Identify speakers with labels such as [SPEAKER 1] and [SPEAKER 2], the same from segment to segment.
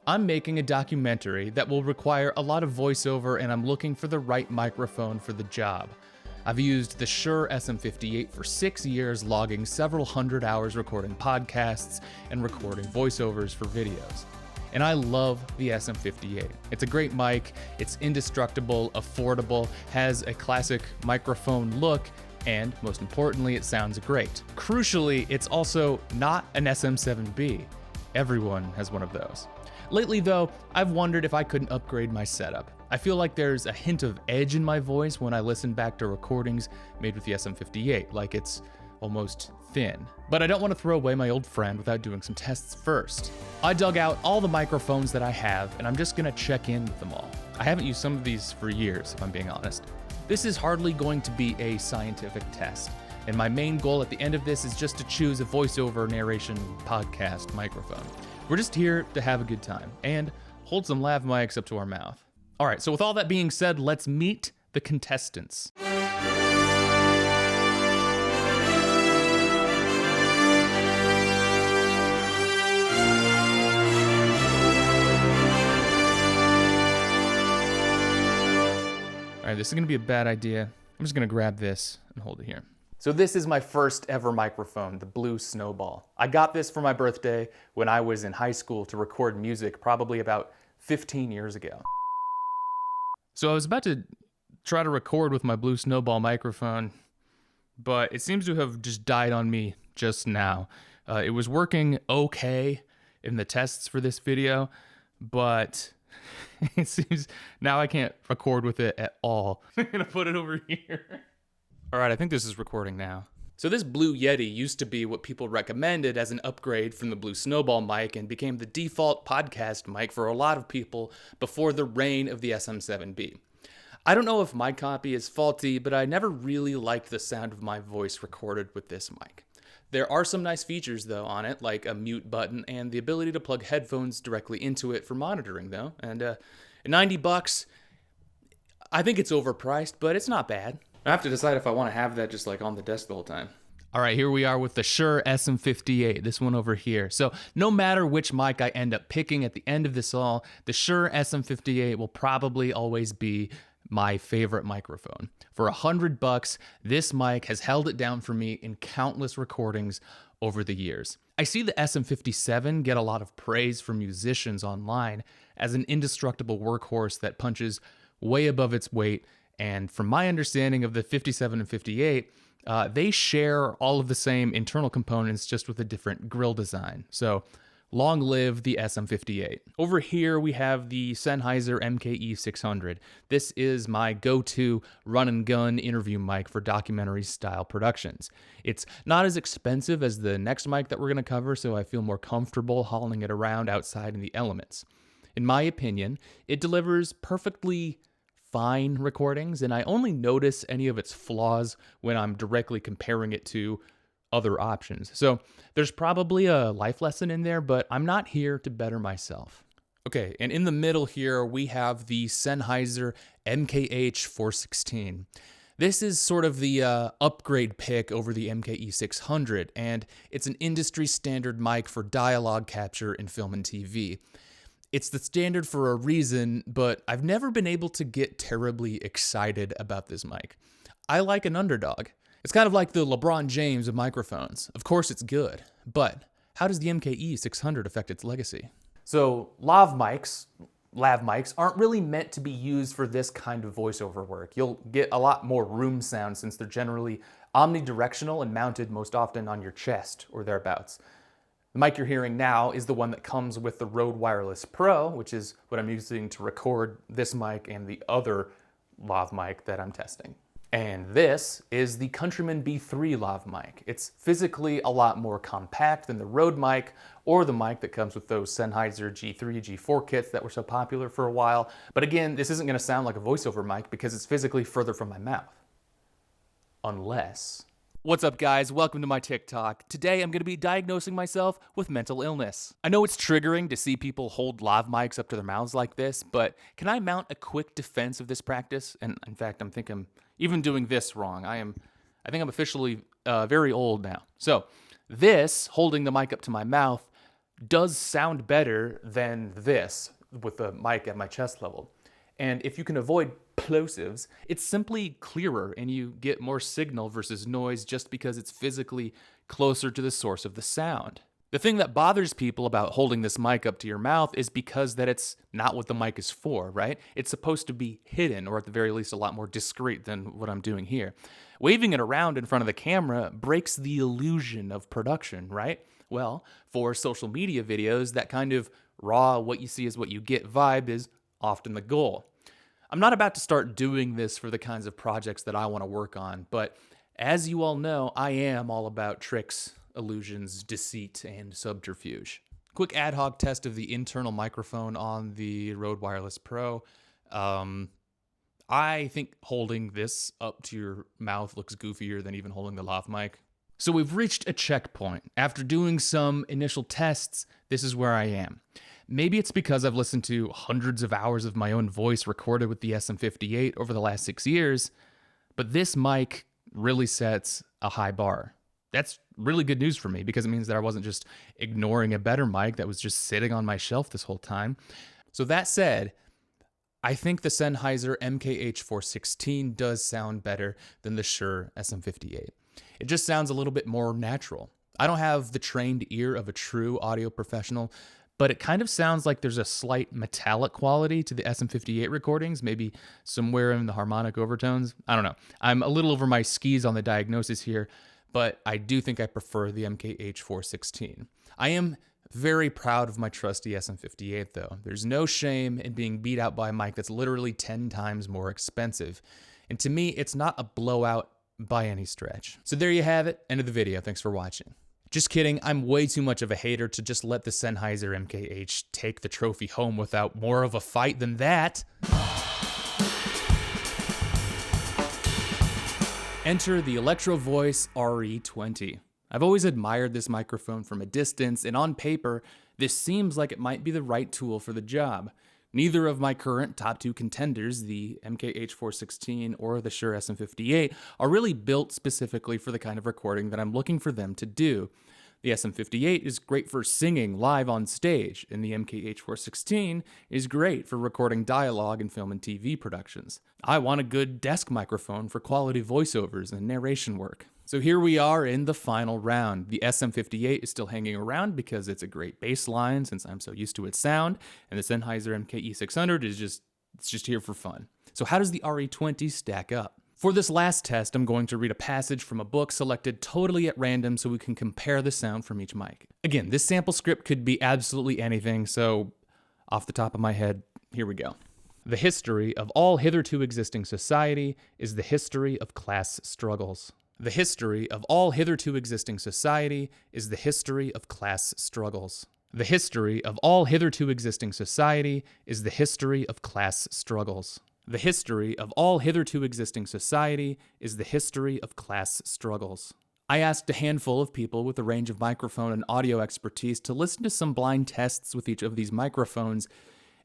[SPEAKER 1] I'm making a documentary that will require a lot of voiceover, and I'm looking for the right microphone for the job. I've used the Shure SM58 for 6 years, logging several hundred hours recording podcasts and recording voiceovers for videos. And I love the SM58. It's a great mic, it's indestructible, affordable, has a classic microphone look, and most importantly, it sounds great. Crucially, it's also not an SM7B. Everyone has one of those. Lately though, I've wondered if I couldn't upgrade my setup. I feel like there's a hint of edge in my voice when I listen back to recordings made with the SM58, like it's almost thin. But I don't want to throw away my old friend without doing some tests first. I dug out all the microphones that I have, and I'm just gonna check in with them all. I haven't used some of these for years, if I'm being honest. This is hardly going to be a scientific test, and my main goal at the end of this is just to choose a voiceover narration podcast microphone. We're just here to have a good time and hold some lav mics up to our mouth. All right, so with all that being said, let's meet the contestants. All right, this is gonna be a bad idea. I'm just gonna grab this and hold it here. So this is my first ever microphone, the blue Snowball. I got this for my birthday when I was in high school to record music, probably about 15 years ago. So I was about to try to record with my blue Snowball microphone, but it seems to have just died on me just now. It was working okay in the tests for this video, but it seems now I can't record with it at all. I'm gonna put it over here. All right, I think this is recording now. So this blue Yeti used to be what people recommended as an upgrade from the blue Snowball mic and became the default podcast mic for a lot of people before the reign of the SM7B. I don't know if my copy is faulty, but I never really liked the sound of my voice recorded with this mic. There are some nice features though on it, like a mute button and the ability to plug headphones directly into it for monitoring though. And at $90, I think it's overpriced, but it's not bad. I have to decide if I want to have that just like on the desk the whole time. All right, here we are with the Shure SM58, this one over here. So no matter which mic I end up picking at the end of this all, the Shure SM58 will probably always be my favorite microphone. For $100, this mic has held it down for me in countless recordings over the years. I see the SM57 get a lot of praise from musicians online as an indestructible workhorse that punches way above its weight. And from my understanding of the 57 and 58, they share all of the same internal components just with a different grill design. So long live the SM58. Over here we have the Sennheiser MKE 600. This is my go-to run and gun interview mic for documentary style productions. It's not as expensive as the next mic that we're going to cover, so I feel more comfortable hauling it around outside in the elements. In my opinion, it delivers perfectly fine recordings, and I only notice any of its flaws when I'm directly comparing it to other options. So there's probably a life lesson in there, but I'm not here to better myself. Okay, and in the middle here, we have the Sennheiser MKH 416. This is sort of the upgrade pick over the MKE 600, and it's an industry standard mic for dialogue capture in film and TV. It's the standard for a reason, but I've never been able to get terribly excited about this mic. I like an underdog. It's kind of like the LeBron James of microphones. Of course it's good, but how does the MKE 600 affect its legacy? So lav mics aren't really meant to be used for this kind of voiceover work. You'll get a lot more room sound since they're generally omnidirectional and mounted most often on your chest or thereabouts. The mic you're hearing now is the one that comes with the Rode Wireless Pro, which is what I'm using to record this mic and the other lav mic that I'm testing. And this is the Countryman B3 lav mic. It's physically a lot more compact than the Rode mic or the mic that comes with those Sennheiser G3, G4 kits that were so popular for a while. But again, this isn't going to sound like a voiceover mic because it's physically further from my mouth. Unless... What's up guys, welcome to my TikTok. Today I'm going to be diagnosing myself with mental illness. I know it's triggering to see people hold lav mics up to their mouths like this, but can I mount a quick defense of this practice? And in fact, I'm thinking even doing this wrong. I think I'm officially very old now. So this, holding the mic up to my mouth, does sound better than this with the mic at my chest level. And if you can avoid plosives, it's simply clearer and you get more signal versus noise just because it's physically closer to the source of the sound. The thing that bothers people about holding this mic up to your mouth is because that it's not what the mic is for, right? It's supposed to be hidden, or at the very least a lot more discreet than what I'm doing here. Waving it around in front of the camera breaks the illusion of production, right? Well, for social media videos, that kind of raw, what you see is what you get vibe is often the goal. I'm not about to start doing this for the kinds of projects that I want to work on, but as you all know, I am all about tricks, illusions, deceit, and subterfuge. Quick ad hoc test of the internal microphone on the Rode Wireless Pro. I think holding this up to your mouth looks goofier than even holding the lav mic. So we've reached a checkpoint. After doing some initial tests, this is where I am. Maybe it's because I've listened to hundreds of hours of my own voice recorded with the SM58 over the last 6 years, but this mic really sets a high bar. That's really good news for me because it means that I wasn't just ignoring a better mic that was just sitting on my shelf this whole time. So that said, I think the Sennheiser MKH 416 does sound better than the Shure SM58. It just sounds a little bit more natural. I don't have the trained ear of a true audio professional, but it kind of sounds like there's a slight metallic quality to the SM58 recordings, maybe somewhere in the harmonic overtones. I don't know. I'm a little over my skis on the diagnosis here, but I do think I prefer the MKH 416. I am very proud of my trusty SM58 though. There's no shame in being beat out by a mic that's literally 10 times more expensive. And to me, it's not a blowout by any stretch. So there you have it, end of the video. Thanks for watching. Just kidding, I'm way too much of a hater to just let the Sennheiser MKH take the trophy home without more of a fight than that. Enter the Electro Voice RE20. I've always admired this microphone from a distance, and on paper, this seems like it might be the right tool for the job. Neither of my current top two contenders, the MKH 416 or the Shure SM58, are really built specifically for the kind of recording that I'm looking for them to do. The SM58 is great for singing live on stage, and the MKH 416 is great for recording dialogue in film and TV productions. I want a good desk microphone for quality voiceovers and narration work. So here we are in the final round. The SM58 is still hanging around because it's a great bass line since I'm so used to its sound, and the Sennheiser MKE 600 is just here for fun. So how does the RE20 stack up? For this last test, I'm going to read a passage from a book selected totally at random so we can compare the sound from each mic. Again, this sample script could be absolutely anything, so off the top of my head, here we go. The history of all hitherto existing society is the history of class struggles. The history of all hitherto existing society is the history of class struggles. The history of all hitherto existing society is the history of class struggles. The history of all hitherto existing society is the history of class struggles. I asked a handful of people with a range of microphone and audio expertise to listen to some blind tests with each of these microphones,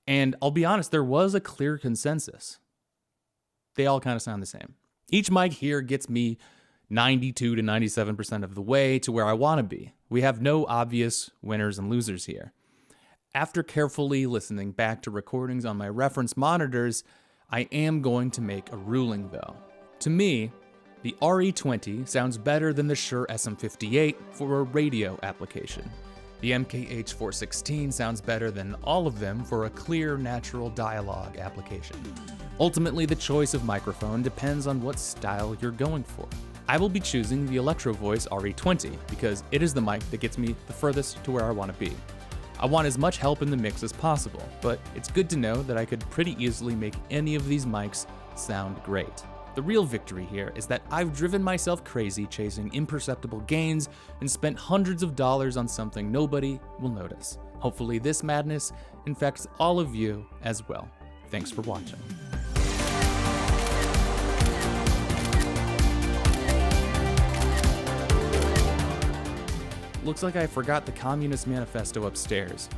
[SPEAKER 1] and I'll be honest, there was a clear consensus. They all kind of sound the same. Each mic here gets me 92 to 97% of the way to where I want to be. We have no obvious winners and losers here. After carefully listening back to recordings on my reference monitors, I am going to make a ruling though. To me, the RE20 sounds better than the Shure SM58 for a radio application. The MKH 416 sounds better than all of them for a clear, natural dialogue application. Ultimately, the choice of microphone depends on what style you're going for. I will be choosing the Electro Voice RE20 because it is the mic that gets me the furthest to where I want to be. I want as much help in the mix as possible, but it's good to know that I could pretty easily make any of these mics sound great. The real victory here is that I've driven myself crazy chasing imperceptible gains and spent hundreds of dollars on something nobody will notice. Hopefully this madness infects all of you as well. Thanks for watching. Looks like I forgot the Communist Manifesto upstairs.